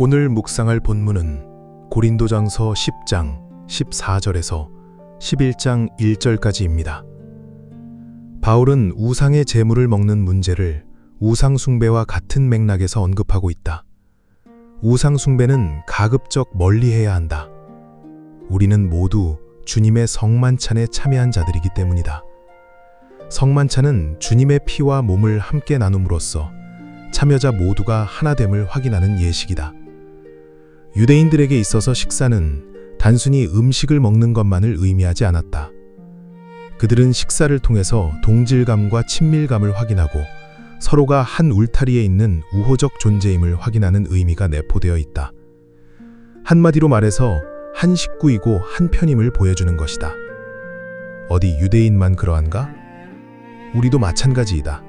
오늘 묵상할 본문은 고린도전서 10장 14절에서 11장 1절까지입니다. 바울은 우상의 제물을 먹는 문제를 우상 숭배와 같은 맥락에서 언급하고 있다. 우상 숭배는 가급적 멀리해야 한다. 우리는 모두 주님의 성만찬에 참여한 자들이기 때문이다. 성만찬은 주님의 피와 몸을 함께 나눔으로써 참여자 모두가 하나됨을 확인하는 예식이다. 유대인들에게 있어서 식사는 단순히 음식을 먹는 것만을 의미하지 않았다. 그들은 식사를 통해서 동질감과 친밀감을 확인하고 서로가 한 울타리에 있는 우호적 존재임을 확인하는 의미가 내포되어 있다. 한마디로 말해서 한 식구이고 한 편임을 보여주는 것이다. 어디 유대인만 그러한가? 우리도 마찬가지이다.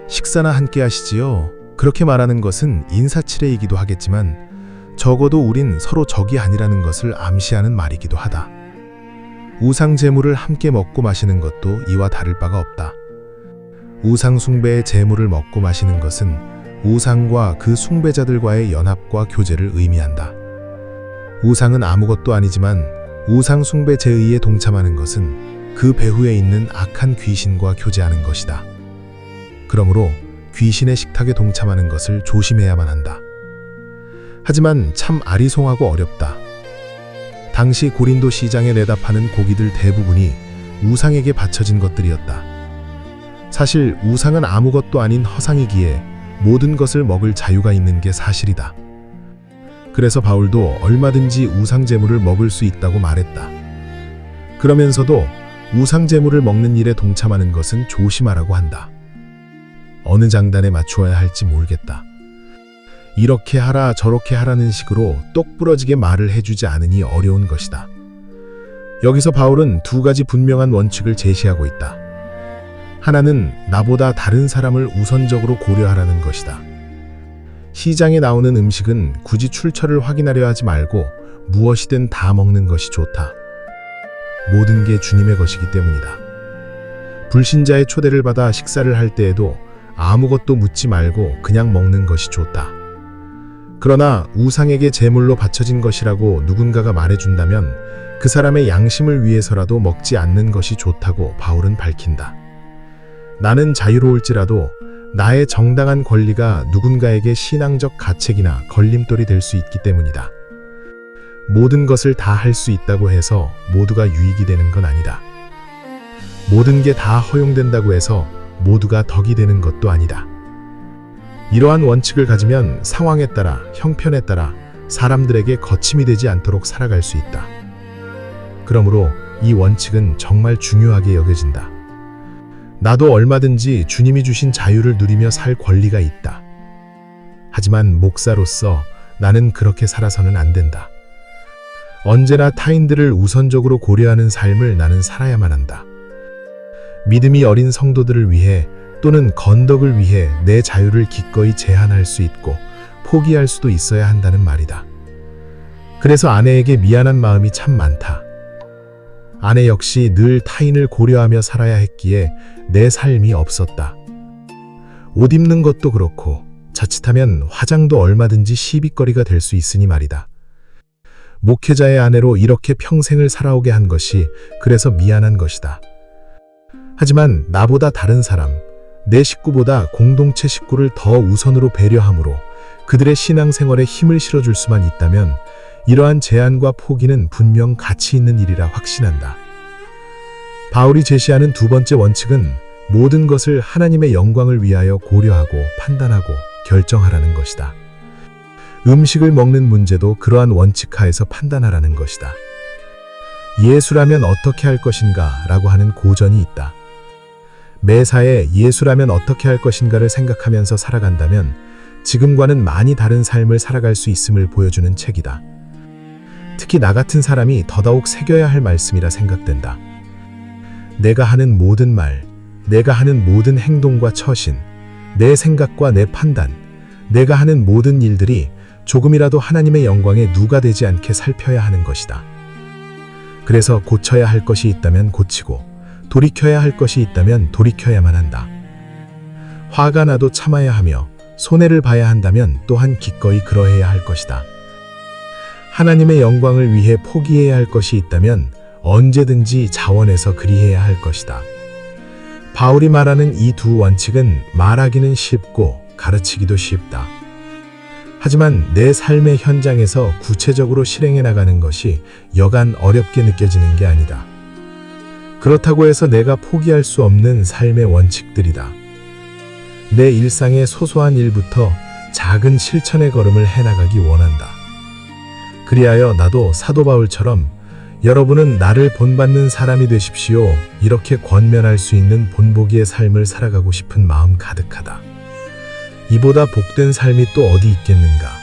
식사나 함께 하시지요. 그렇게 말하는 것은 인사치레이기도 하겠지만 적어도 우린 서로 적이 아니라는 것을 암시하는 말이기도 하다. 우상 제물을 함께 먹고 마시는 것도 이와 다를 바가 없다. 우상 숭배의 제물을 먹고 마시는 것은 우상과 그 숭배자들과의 연합과 교제를 의미한다. 우상은 아무것도 아니지만 우상 숭배 제의에 동참하는 것은 그 배후에 있는 악한 귀신과 교제하는 것이다. 그러므로 귀신의 식탁에 동참하는 것을 조심해야만 한다. 하지만 참 아리송하고 어렵다. 당시 고린도 시장에 내다 파는 고기들 대부분이 우상에게 바쳐진 것들이었다. 사실 우상은 아무것도 아닌 허상이기에 모든 것을 먹을 자유가 있는 게 사실이다. 그래서 바울도 얼마든지 우상 제물을 먹을 수 있다고 말했다. 그러면서도 우상 제물을 먹는 일에 동참하는 것은 조심하라고 한다. 어느 장단에 맞추어야 할지 모르겠다. 이렇게 하라 저렇게 하라는 식으로 똑 부러지게 말을 해주지 않으니 어려운 것이다. 여기서 바울은 두 가지 분명한 원칙을 제시하고 있다. 하나는 나보다 다른 사람을 우선적으로 고려하라는 것이다. 시장에 나오는 음식은 굳이 출처를 확인하려 하지 말고 무엇이든 다 먹는 것이 좋다. 모든 게 주님의 것이기 때문이다. 불신자의 초대를 받아 식사를 할 때에도 아무것도 묻지 말고 그냥 먹는 것이 좋다. 그러나 우상에게 제물로 바쳐진 것이라고 누군가가 말해준다면 그 사람의 양심을 위해서라도 먹지 않는 것이 좋다고 바울은 밝힌다. 나는 자유로울지라도 나의 정당한 권리가 누군가에게 신앙적 가책이나 걸림돌이 될 수 있기 때문이다. 모든 것을 다 할 수 있다고 해서 모두가 유익이 되는 건 아니다. 모든 게 다 허용된다고 해서 모두가 덕이 되는 것도 아니다. 이러한 원칙을 가지면 상황에 따라, 형편에 따라 사람들에게 거침이 되지 않도록 살아갈 수 있다. 그러므로 이 원칙은 정말 중요하게 여겨진다. 나도 얼마든지 주님이 주신 자유를 누리며 살 권리가 있다. 하지만 목사로서 나는 그렇게 살아서는 안 된다. 언제나 타인들을 우선적으로 고려하는 삶을 나는 살아야만 한다. 믿음이 어린 성도들을 위해 또는 건덕을 위해 내 자유를 기꺼이 제한할 수 있고 포기할 수도 있어야 한다는 말이다. 그래서 아내에게 미안한 마음이 참 많다. 아내 역시 늘 타인을 고려하며 살아야 했기에 내 삶이 없었다. 옷 입는 것도 그렇고 자칫하면 화장도 얼마든지 시비거리가 될 수 있으니 말이다. 목회자의 아내로 이렇게 평생을 살아오게 한 것이 그래서 미안한 것이다. 하지만 나보다 다른 사람, 내 식구보다 공동체 식구를 더 우선으로 배려함으로 그들의 신앙생활에 힘을 실어줄 수만 있다면 이러한 제한과 포기는 분명 가치 있는 일이라 확신한다. 바울이 제시하는 두 번째 원칙은 모든 것을 하나님의 영광을 위하여 고려하고 판단하고 결정하라는 것이다. 음식을 먹는 문제도 그러한 원칙 하에서 판단하라는 것이다. 예수라면 어떻게 할 것인가 라고 하는 고전이 있다. 매사에 예수라면 어떻게 할 것인가를 생각하면서 살아간다면 지금과는 많이 다른 삶을 살아갈 수 있음을 보여주는 책이다. 특히 나 같은 사람이 더더욱 새겨야 할 말씀이라 생각된다. 내가 하는 모든 말, 내가 하는 모든 행동과 처신, 내 생각과 내 판단, 내가 하는 모든 일들이 조금이라도 하나님의 영광에 누가 되지 않게 살펴야 하는 것이다. 그래서 고쳐야 할 것이 있다면 고치고 돌이켜야 할 것이 있다면 돌이켜야만 한다. 화가 나도 참아야 하며 손해를 봐야 한다면 또한 기꺼이 그러해야 할 것이다. 하나님의 영광을 위해 포기해야 할 것이 있다면 언제든지 자원해서 그리해야 할 것이다. 바울이 말하는 이 두 원칙은 말하기는 쉽고 가르치기도 쉽다. 하지만 내 삶의 현장에서 구체적으로 실행해 나가는 것이 여간 어렵게 느껴지는 게 아니다. 그렇다고 해서 내가 포기할 수 없는 삶의 원칙들이다. 내 일상의 소소한 일부터 작은 실천의 걸음을 해나가기 원한다. 그리하여 나도 사도 바울처럼 여러분은 나를 본받는 사람이 되십시오. 이렇게 권면할 수 있는 본보기의 삶을 살아가고 싶은 마음 가득하다. 이보다 복된 삶이 또 어디 있겠는가?